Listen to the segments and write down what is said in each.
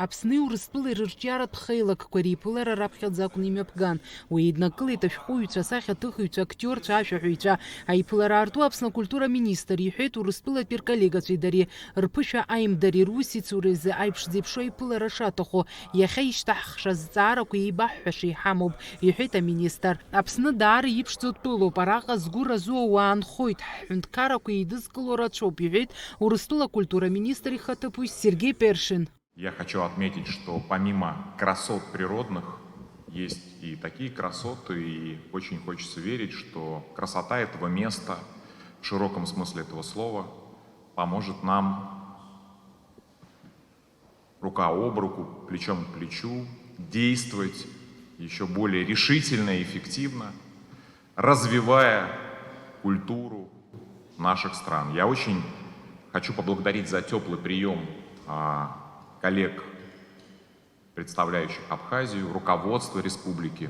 Аԥсни Урыстәылеи рырҿиаратә хеилагқәа реиԥылара раԥхьаӡа акәны имҩаԥган. Уи еиднакылеит ашәҟәыҩҩцәа, асахьаҭыхыҩцәа, актиорцәа, ашәаҳәаҩцәа. Аиԥылара аарту Аԥсны акультура министр иҳәеит Урыстәылатәи рколлегацәеи дареи рԥышәа аимдареи русицуреи рзы аиԥш зеиԥшу аиԥылара шаҭаху иахьа ишьҭаҳхша зҵаарақәа еибаҳҳәаша иҳамоуп, иҳәеит аминистр. Аԥсны даара иԥшӡоу тәылоуп, араҟа згәы разу ауаа нхоит, ҳҳәынҭқаррақәа еидызкыло рацәоуп, иҳәеит Урыстәыла акультура министр ихаҭыԥуаҩ Сергей Першин. Я хочу отметить, что помимо красот природных, есть и такие красоты, и очень хочется верить, что красота этого места, в широком смысле этого слова, поможет нам рука об руку, плечом к плечу, действовать еще более решительно и эффективно, развивая культуру наших стран. Я очень хочу поблагодарить за теплый прием коллег, представляющих Абхазию, руководство республики,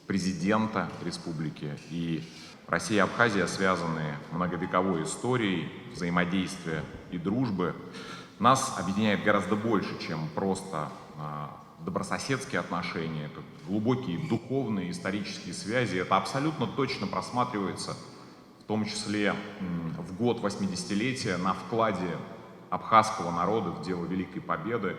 президента республики. И Россия и Абхазия связаны многовековой историей взаимодействия и дружбы. Нас объединяет гораздо больше, чем просто добрососедские отношения, это глубокие духовные, исторические связи. Это абсолютно точно просматривается, в том числе в год 80-летия, на вкладе абхазского народа в дело Великой Победы.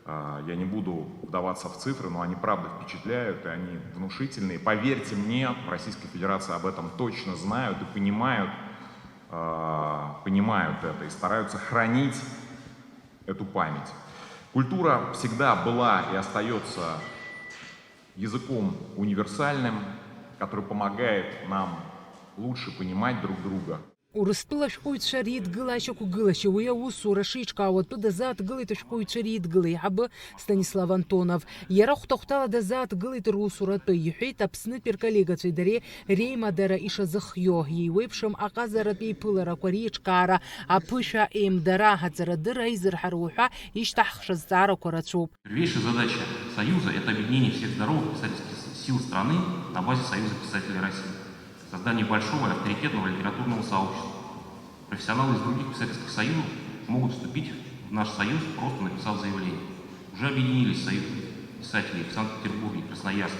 Я не буду вдаваться в цифры, но они правда впечатляют, и они внушительные. Поверьте мне, в Российской Федерации об этом точно знают и понимают это, и стараются хранить эту память. Культура всегда была и остается языком универсальным, который помогает нам лучше понимать друг друга. Урыстәыла ашәҟәыҩҩцәа реидгылашьақәгылашьа уи аусура шеиҿкаауа атәы дазааҭгылеит ашәҟәыҩҩцәа реидгыла аиҳабы Станислав Антонов. Иара хәҭа-хәҭала дазааҭгылеит русура атәы, иҳәеит Аԥснытәи рколлегацәеи дареи реимадара ишазыхио, иеиуеиԥшым аҟазаратә еиԥыларақәа реиҿкаара, аԥышәа еимдара, аҵарадырра аизырҳаруа ҳәа ишьҭаҳхша зҵаарақәа рацәоуп. Первейшая задача Союза – это объединение всех здоровых писательских сил страны на базе Союза писателей России. Создание большого и авторитетного литературного сообщества. Профессионалы из других писательских союзов могут вступить в наш союз, просто написав заявление. Уже объединились союзы писателей в Санкт-Петербурге и Красноярске.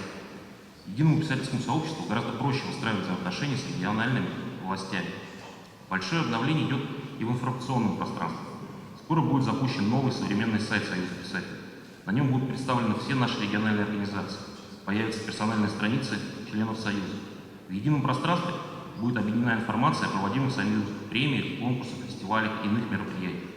Единому писательскому сообществу гораздо проще выстраивать взаимоотношения с региональными властями. Большое обновление идет и в информационном пространстве. Скоро будет запущен новый современный сайт Союза писателей. На нем будут представлены все наши региональные организации. Появятся персональные страницы членов Союза. В едином пространстве будет объединена информация о проводимых Союзом премиях, конкурсах, фестивалях и иных мероприятиях.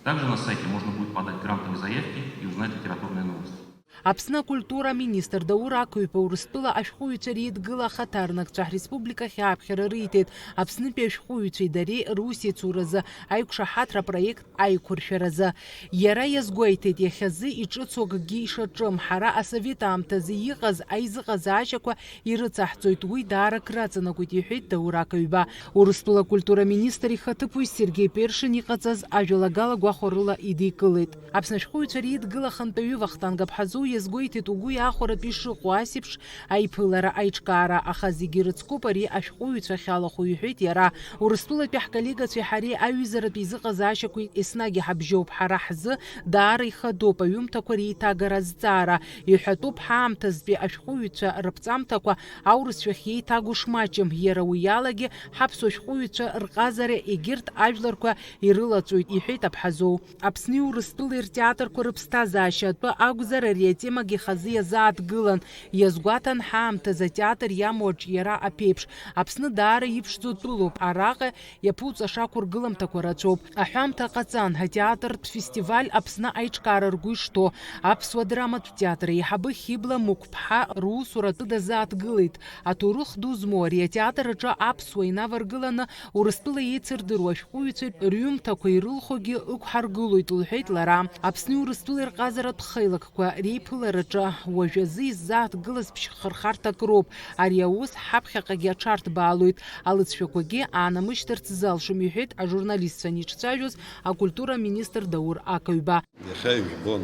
Также на сайте можно будет подать грантовые заявки и узнать литературные новости. Аԥсны акультура министр Даур Ақыҩба Урыстәыла ашәҟәыҩҩцәа реидгыла ахаҭарнакцәа ҳреспубликахь ааԥхьара риҭеит. Аԥснытәи ашәҟәыҩҩцәеи дареи русицуразы аиқәшаҳаҭра проект аиқәыршәаразы. Иара иазгәеиҭеит иахьазы иҿыцу акгьы ишаҿым, ҳара асовет аамҭазы иҟаз аизыҟазаашьақәа ирыҵаҳҵоит, уи даара краҵанакуеит, иҳәеит Даур Ақыҩба. Урыстәыла акультура министр ихаҭыԥуаҩ Сергей Першин иҟаҵаз ажәалагала гәахәарыла идикылеит. Аԥсны ашәҟәыҩҩцәа реидгыла хантәаҩы Вахтанг Абҳазоу иазгәеиҭеит угәы иаахәаратәы ишыҟоу асеиԥш аиԥылара аиҿкаара, аха зегьы рыцкуп ари ашәҟәыҩҩцәа ахьалахәу, иҳәеит иара. Урыстәылатәи ҳколлегацәеи ҳареи аҩызаратәи изыҟазаашьақәа еснагь иҳабжьоуп, ҳара ҳзы даара ихадоуп аҩымҭақәа реиҭагара азҵаара. Иҳәатәуп ҳаамҭазтәи ашәҟәыҩҩцәа рыԥҵамҭақәа аурысшәахь еиҭагоу шмаҷым. Иара уи алагьы ҳаԥсуа шәҟәыҩҩцәа рҟазара егьырҭ ажәларқәа ирылаҵоит, иҳәеит Абҳазоу. Аԥсни Урыстәылеи ртеатрқәа рыԥсҭазаашьа атәы акәзар ари атемагьы хазы иазааҭгылан. Иазгәаҭан ҳаамҭаз атеатр иамоу аҿиара аԥеиԥш. Аԥсны даара иԥшӡоу тәылоуп, араҟа иаԥуҵаша ақәыргыламҭақәа рацәоуп. Аҳәамҭа ҟаҵан, атеатратә фестиваль Аԥсны аиҿкаара ргәы ишҭоу. Аԥсуа драматә театр еиҳабы Хибла Мықә-ԥҳа русура атәы дазааҭгылеит. Аҭоурых ду змоу ари атеатр аҿы аԥсуа инаваргыланы Урыстәыла еицырдыруа ашәҟәыҩҩцәа рҩымҭақәа ирылхогьы ықәҳаргылоит, лҳәеит лара. Аԥсни Урыстәылеи рҟазаратә хеилагқәа реиԥылараҿы уажәазы иззааҭгылаз ԥшьхырхарҭак роуп. Ари аус ҳаԥхьаҟагьы аҽарҭбаалоит, алыҵшәақәагьы аанамышьҭырц залшом, иҳәеит ажурналистцәа аниҿцәажәоз акультура министр Даур Ақыҩба. Иахьа ижәбон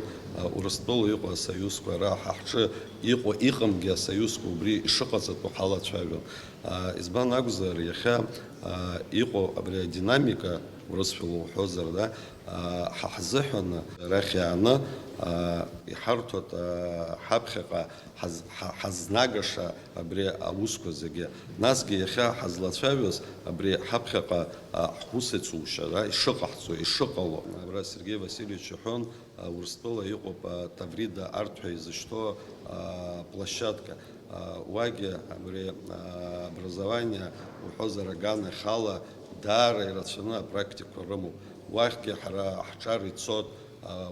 Урыстәыла иҟоу асоиузқәа раҳа ҳҿы иҟамгьы асоиузқәа убри ишыҟаҵатәу ҳалацәажәон. Избан акәзар, иахьа иҟоу абри адинамика урысшәала уҳәозар, ҳаҳзыҳәаны арахь иааны иҳарҭоит ҳаԥхьаҟа ҳазнагаша абри аусқәа зегьы. Насгьы иахьа ҳазлацәажәоз абри ҳаԥхьаҟа ҳусеицушьа ишыҟаҳҵо, ишыҟало. Абра Сергей Васильевич иҳәон, Урыстәыла иҟоуп Таврида арҭ ҳәа изышьҭоу площадка. Уагьы абри образование уҳәозар аганахь ала даара ирацәаны апрактикақәа рымоуп. Уахьгьы ҳара ҳҿар ицот,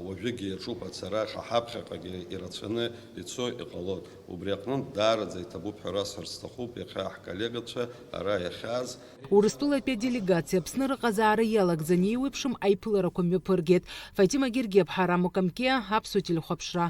уажәыгьы иаҿуп ацара, ҳаԥхьаҟагьы ирацәаны ицо иҟалоит. Убри аҟнытә даараӡа иҭабуп ҳәа расҳәарц сҭахуп иахьа ҳколлегацәа ара иахьааз. Урыстәылатәи аделегациа Аԥсны рыҟазаара иалагӡаны еиуеиԥшым аиԥыларақәа мҩаԥыргеит. Фатима Гергеԥ, Ҳарам Мукамкеа, Аԥсуа телехәаԥшра.